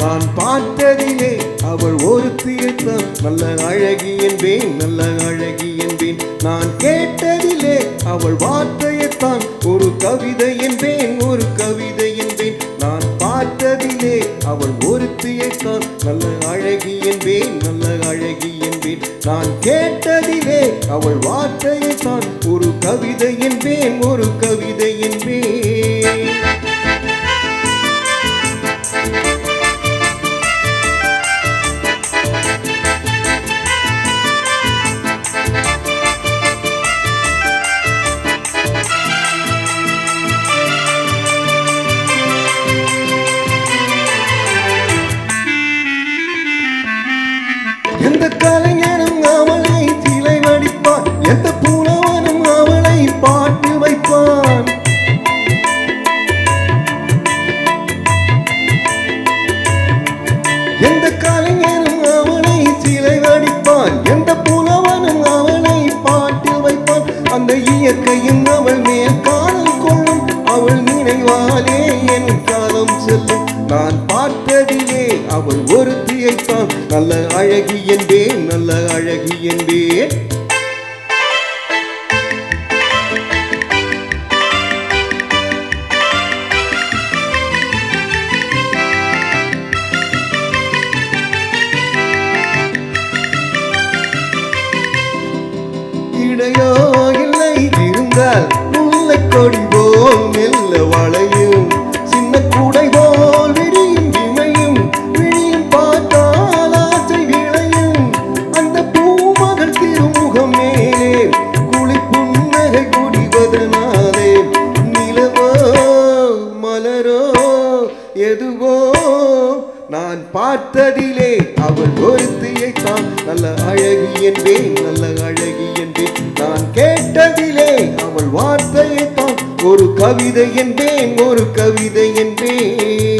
நான் பார்த்ததிலே அவள் ஒருத்தியத்தான் நல்ல அழகி என்பேன், நல்ல அழகி என்பேன். நான் கேட்டதிலே அவள் வார்த்தையத்தான் ஒரு கவிதை என்பேன், ஒரு கவிதை என்பேன். நான் பார்த்ததிலே அவள் ஒருத்தியத்தான் நல்ல அழகி என்பேன், நல்ல அழகி என்பேன். நான் கேட்டதிலே அவள் வார்த்தையத்தான் ஒரு கவிதை என்பேன், ஒரு கவிதை என்பேன். எந்த கலைஞனும் அவளை சிலை வடிப்பான், எந்த புலவனும் அவளை பாட்டு வைப்பான். எந்த கலைஞனும் அவளை சிலை வடிப்பான், எந்த புலவனும் அவளை பாட்டு வைப்பான். அந்த இயற்கையும் அவள் மேல் காதல் கொள்ளும், அவள் நினைவாலே என் காலம் செல்லும். நான் பார்த்ததிலே அவள் ஒருத்தியைத்தான் நல்ல அழகி என்பேன், நல்ல அழகி என்பேன். இடையோ இல்லை இருந்தால் முல்லை கொடி போல் மெல்ல வளையும், சின்ன கூடை போல் விரியும் இமையும், விழியும் பார்த்தால் ஆசை விளையும். அந்த பூமகள் திருமுகம் மேலே குளிப்புன்னகை குடிவதனாலே நிலவோ மலரோ எதுவோ நான் பார்த்ததிலே அவள் ஒருத்தியைத்தான் நல்ல அழகி என்பேன், நல்ல அழகி என்பேன். நான் கேட்டதிலே அவள் வார்த்தையைத்தான் ஒரு கவிதை என்பேன், ஒரு கவிதை என்பேன்.